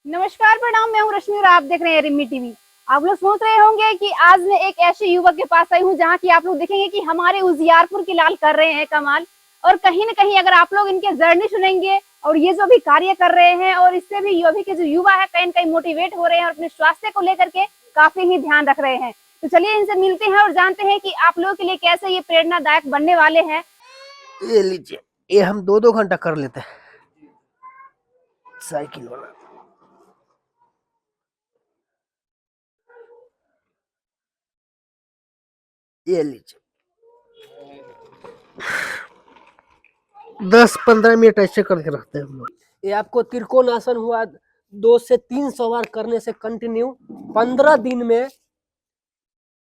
नमस्कार, प्रणाम। मैं हूँ रश्मि और आप देख रहे हैं रिमी टीवी। आप लोग सोच रहे होंगे कि आज मैं एक ऐसे युवक के पास आई हूँ जहाँ की आप लोग देखेंगे कि हमारे उजियारपुर के लाल कर रहे हैं कमाल। और कहीं ना कहीं अगर आप लोग इनके जर्नी सुनेंगे और ये जो भी कार्य कर रहे हैं और इससे भी अभी के जो युवा है कहीं ना कहीं मोटिवेट हो रहे हैं और अपने स्वास्थ्य को लेकर के काफी ही ध्यान रख रहे हैं। तो चलिए इनसे मिलते हैं और जानते हैं कि आप लोगों के लिए कैसे ये प्रेरणादायक बनने वाले हैं। ये लीजिए, ये हम 2-2 घंटा कर लेते हैं साइकिल वाला। ये लीजिए, 10-15 मिनट ऐसे करके रखते हैं हम लोग। ये आपको त्रिकोण आसन हुआ, 2 से 300 बार करने से कंटिन्यू 15 दिन में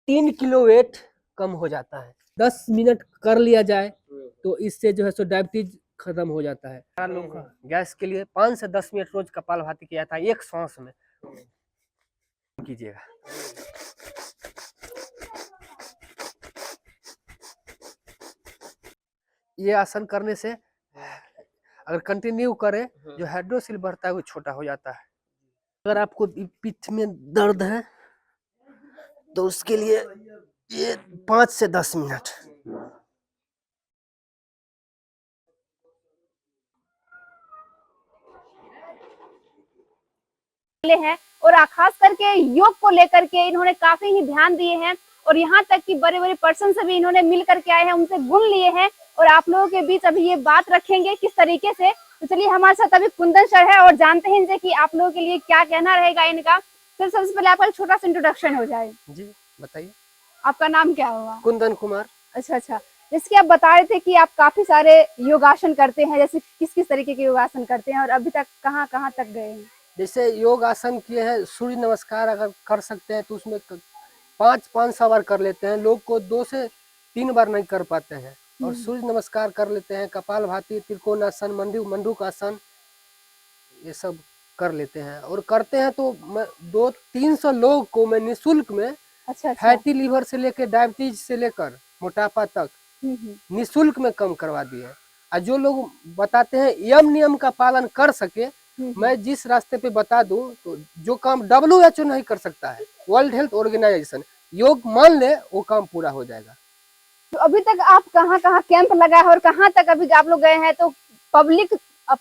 3 किलो वेट कम हो जाता है। 10 मिनट कर लिया जाए तो इससे जो है सो डायबिटीज खत्म हो जाता है। लोग गैस के लिए 5 से 10 मिनट रोज कपालभाति किया था, एक सांस में कीजिएगा। ये आसन करने से अगर कंटिन्यू करें जो हाइड्रोसिल बढ़ता है वो छोटा हो जाता है। अगर आपको पीठ में दर्द है तो उसके लिए ये 5 से 10 मिनट। हैं और खास करके योग को लेकर के इन्होंने काफी ही ध्यान दिए हैं और यहाँ तक कि बड़े बड़े पर्सन से भी इन्होंने मिल करके आए हैं, उनसे गुण लिए हैं और आप लोगों के बीच अभी ये बात रखेंगे किस तरीके से। तो चलिए हमारे साथ अभी कुंदन सर है और जानते हैं इनसे कि आप लोगों के लिए क्या कहना रहेगा इनका। फिर सबसे पहले आपका छोटा सा इंट्रोडक्शन हो जाए। जी बताइए। आपका नाम क्या हुआ? कुंदन कुमार। अच्छा, जैसे कि आप बता रहे थे कि आप काफी सारे योगासन करते हैं, जैसे किस किस तरीके के योगासन करते हैं और अभी तक कहाँ कहाँ तक गए हैं? जैसे योग आसन किए हैं, सूर्य नमस्कार अगर कर सकते हैं तो उसमें 500 बार कर लेते हैं। लोग को 2 से 3 बार नहीं कर पाते हैं और सूर्य नमस्कार कर लेते हैं। कपालभाति, त्रिकोण आसन, मंडूक आसन ये सब कर लेते हैं और करते हैं तो 200-300 लोग को मैं निःशुल्क में फैटी लीवर से लेकर डायबिटीज से लेकर मोटापा तक निःशुल्क में कम करवा दिए। और जो लोग बताते हैं यम नियम का पालन कर सके, मैं जिस रास्ते पे बता दूं तो जो काम WHO नहीं कर सकता है, वर्ल्ड हेल्थ ऑर्गेनाइजेशन, योग मान ले वो काम पूरा हो जाएगा। तो अभी तक आप कहाँ कहाँ कैंप लगा है और कहाँ तक अभी आप लोग गए हैं? तो पब्लिक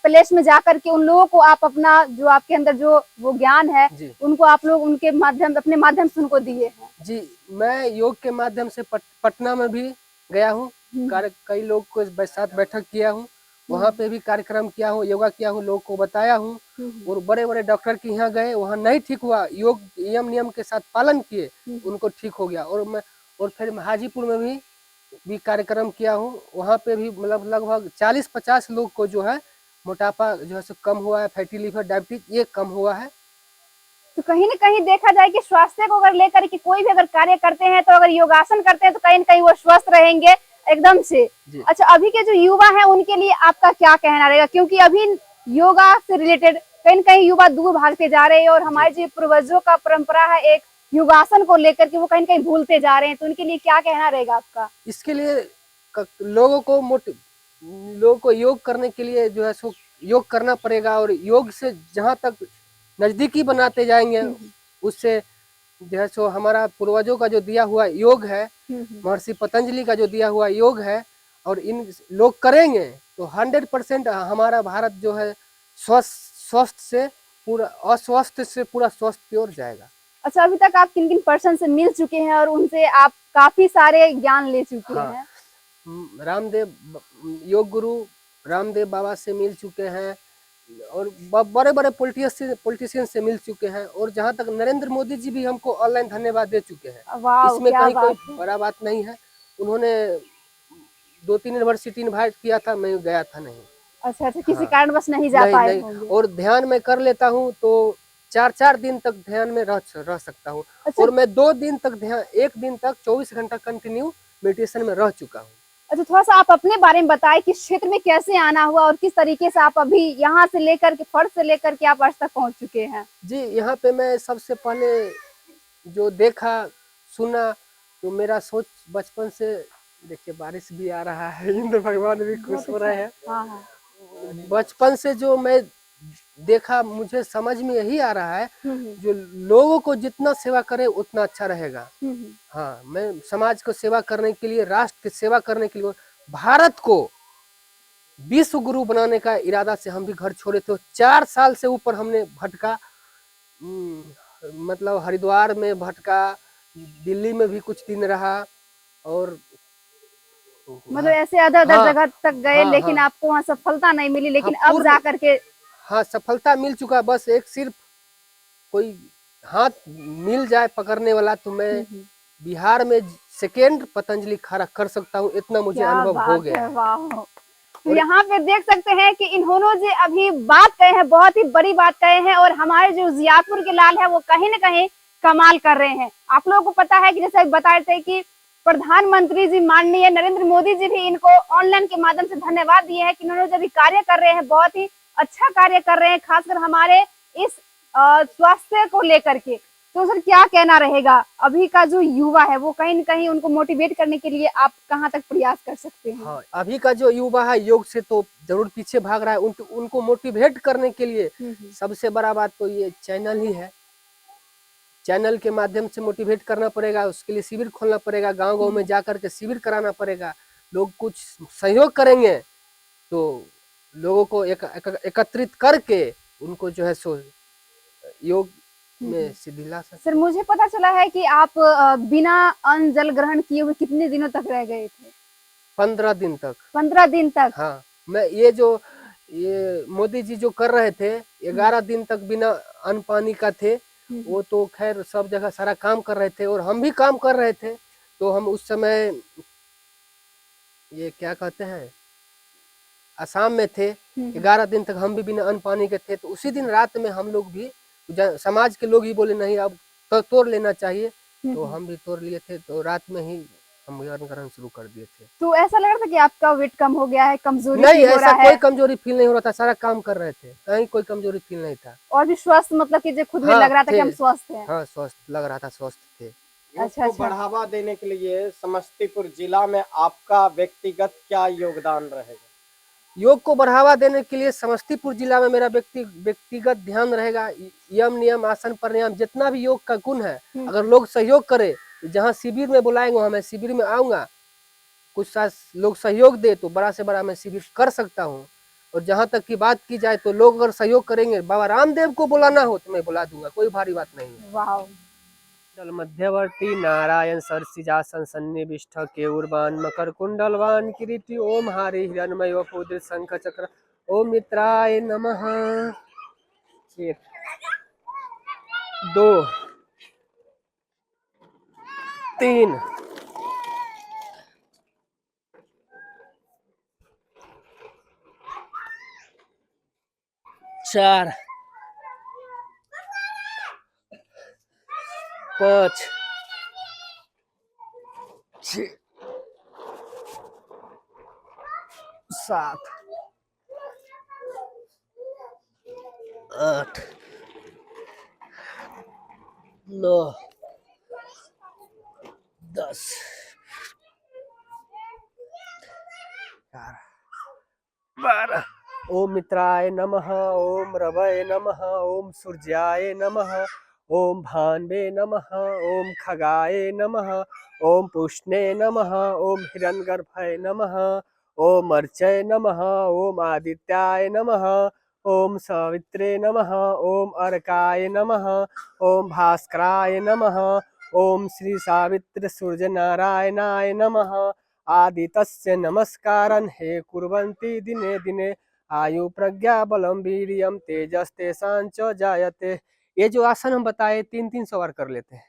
प्लेस में जाकर के उन लोगों को आप अपना जो आपके अंदर जो वो ज्ञान है उनको आप लोग उनके माध्यम अपने माध्यम से उनको दिए हैं। जी, मैं योग के माध्यम से पटना में भी गया हूँ, कई लोग को साथ बैठक किया हूँ, वहाँ पे भी कार्यक्रम किया हूँ, योगा किया हूँ, लोग को बताया हूँ और बड़े बड़े डॉक्टर के यहाँ गए, वहाँ नहीं ठीक हुआ, योग यम नियम के साथ पालन किए, उनको ठीक हो गया। और फिर हाजीपुर में भी कार्यक्रम किया हूँ, वहाँ पे भी मतलब लगभग 40-50 लोग को जो है मोटापा जो है कम हुआ है, फैटी लिवर, डायबिटीज ये कम हुआ है। तो कहीं ना कहीं देखा जाए कि स्वास्थ्य को अगर लेकर के कोई भी अगर कार्य करते हैं तो अगर योगासन करते हैं तो कहीं ना कहीं वो स्वस्थ रहेंगे एकदम से। अच्छा, अभी के जो युवा है उनके लिए आपका क्या कहना रहेगा? क्योंकि अभी योगा से रिलेटेड कहीं ना कहीं युवा दूर भागते जा रहे हैं और हमारे जो पूर्वजों का परंपरा है एक योगासन को लेकर के वो कहीं ना कहीं भूलते जा रहे हैं, तो उनके लिए क्या कहना रहेगा आपका? इसके लिए लोगों को योग करने के लिए जो है सो योग करना पड़ेगा और योग से जहाँ तक नजदीकी बनाते जाएंगे उससे जो है सो हमारा पूर्वजों का जो दिया हुआ योग है, महर्षि पतंजलि का जो दिया हुआ योग है और इन लोग करेंगे तो 100% हमारा भारत जो है स्वस्थ से पूरा अस्वस्थ से पूरा स्वस्थ की ओर जाएगा। अच्छा, अभी तक आप किन किन पर्सन से मिल चुके हैं और उनसे आप काफी सारे ज्ञान ले चुके हैं? रामदेव योग गुरु रामदेव बाबा से मिल चुके हैं और बड़े बड़े पॉलिटिशियन से मिल चुके हैं और जहां तक नरेंद्र मोदी जी भी हमको ऑनलाइन धन्यवाद दे चुके हैं। इसमें कहीं कोई बड़ा बात नहीं है। उन्होंने 2-3 यूनिवर्सिटी इनवाइट किया था, मैं गया था नहीं। अच्छा, किसी कारण बस नहीं जा पाए होंगे। और ध्यान में कर लेता हूँ तो 4 दिन तक ध्यान में रह सकता हूँ। और मैं 2 दिन तक ध्यान, 1 दिन तक 24 घंटा कंटिन्यू मेडिटेशन में रह चुका हूँ। अच्छा, थोड़ा सा आप अपने बारे में बताएं कि क्षेत्र में कैसे आना हुआ और किस तरीके से आप अभी यहाँ से लेकर के फर्स्ट से लेकर के आप आज तक पहुँच चुके हैं? जी, यहाँ पे मैं सबसे पहले जो देखा सुना तो मेरा सोच बचपन से, देखिए बारिश भी आ रहा है, इंद्र भगवान भी खुश हो रहे हैं। बचपन से जो मैं देखा, मुझे समझ में यही आ रहा है, हम्म, जो लोगों को जितना सेवा करे उतना अच्छा रहेगा। हम्म, हाँ, मैं समाज को सेवा करने के लिए, राष्ट्र की सेवा करने के लिए, भारत को विश्व गुरु बनाने का इरादा से हम भी घर छोड़े थे। 4 साल से ऊपर हमने भटका, मतलब हरिद्वार में भटका, दिल्ली में भी कुछ दिन रहा, और मतलब ऐसे अदर अदर हाँ जगह तक गए, हाँ लेकिन हाँ आपको वहां सफलता नहीं मिली, हाँ लेकिन अब पूर्ण, जा करके हाँ सफलता मिल चुका। बस एक सिर्फ कोई हाथ मिल जाए पकड़ने वाला, तो मैं बिहार में सेकेंड पतंजलि खड़ा कर सकता हूँ, इतना मुझे क्या अनुभव हो बात गया है, है। वाह। तो और यहाँ पे देख सकते हैं कि इन्होंने जो अभी बात कहे हैं, बहुत ही बड़ी बात कहे हैं, और हमारे जो उजियारपुर के लाल है वो कहीं ना कहीं कमाल कर रहे हैं। आप लोगों को पता है कि जैसे बताए थे कि प्रधानमंत्री जी माननीय नरेंद्र मोदी जी भी इनको ऑनलाइन के माध्यम से धन्यवाद दिए हैं कि इन्होंने जो भी कार्य कर रहे हैं बहुत ही अच्छा कार्य कर रहे हैं, खासकर हमारे इस स्वास्थ्य को लेकर के। तो सर क्या कहना रहेगा, अभी का जो युवा है वो कहीं न कहीं उनको मोटिवेट करने के लिए आप कहाँ तक प्रयास कर सकते हैं? हाँ, अभी का जो युवा है योग से तो जरूर पीछे भाग रहा है। उनको मोटिवेट करने के लिए सबसे बड़ा बात तो ये चैनल ही है। चैनल के माध्यम से मोटिवेट करना पड़ेगा, उसके लिए शिविर खोलना पड़ेगा, गांव-गांव में जाकर के शिविर कराना पड़ेगा। लोग कुछ सहयोग करेंगे तो लोगों को एकत्रित करके उनको जो है सो योग में सिद्धि ला सकते। सर मुझे पता चला है कि आप बिना अन्न जल ग्रहण किए हुए कितने दिनों तक रह गए थे? 15 दिन तक। 15 दिन तक? हाँ, मैं ये मोदी जी जो कर रहे थे, 11 दिन तक बिना अन्न पानी का थे। वो तो खैर सब जगह सारा काम कर रहे थे और हम भी काम कर रहे थे। तो हम उस समय ये क्या कहते हैं, असम में थे। 11 दिन तक हम भी बिना अन्न पानी के थे। तो उसी दिन रात में हम लोग भी, समाज के लोग ही बोले नहीं अब तो तोड़ लेना चाहिए, तो हम भी तोड़ लिए थे। तो रात में ही हम अन्न ग्रहण शुरू कर दिए थे। तो ऐसा लग रहा था कि आपका वेट कम हो गया है, कमजोरी नहीं, फील हो ऐसा रहा कोई है? कमजोरी फील नहीं हो रहा था, सारा काम कर रहे थे, कहीं कोई कमजोरी फील नहीं था। और भी स्वस्थ, मतलब कि जो खुद में हाँ लग रहा था कि थे, हम स्वस्थ हैं? हाँ स्वस्थ लग रहा था, स्वस्थ थे। योग अच्छा, को अच्छा। बढ़ावा देने के लिए समस्तीपुर जिला में आपका व्यक्तिगत क्या योगदान रहेगा? योग को बढ़ावा देने के लिए समस्तीपुर जिला में मेरा व्यक्तिगत ध्यान रहेगा। यम नियम आसन प्राणायाम जितना भी योग का गुण है, अगर लोग सहयोग करे, जहाँ शिविर में बुलाएंगे वहाँ मैं शिविर में आऊंगा, कुछ साथ लोग सहयोग दे तो बड़ा से बड़ा मैं शिविर कर सकता हूँ। और जहाँ तक की बात की जाए तो लोग अगर सहयोग करेंगे, बाबा रामदेव को बुलाना हो तो मैं बुला दूंगा, कोई भारी बात नहीं है। वाह। मध्यवर्ती नारायण सरसिजासन सन्निविष्ट केयूरवान मकर कुंडलवान किरीटी ओम हरि हिरण्मय वपुद्र शंख चक्र ओम मित्राय नमः। 1 2 3 4 5 6 7 8 9 10 12। ओम मित्राय नमः, ओम रवये नमः, ओम सूर्याय नमः, ओम भान्वे नमः, ओम खगाय नमः, ओम पुष्णे नमः, ओम हिरण्यगर्भाय नमः, ओम अर्चय नमः, ओम आदित्याय नमः, ओम सावित्रे नमः, ओम अर्काय नमः, ओम भास्कराय नमः, ओम श्री सावित्र सूर्य नारायणाय नमः। आदितस्य नमस्कारं हे कुर्वन्ति दिने दिने आयु प्रज्ञा बलम वीर्यम तेजस्तेषां च जायते। ये जो आसन हम बताए 300 बार कर लेते हैं।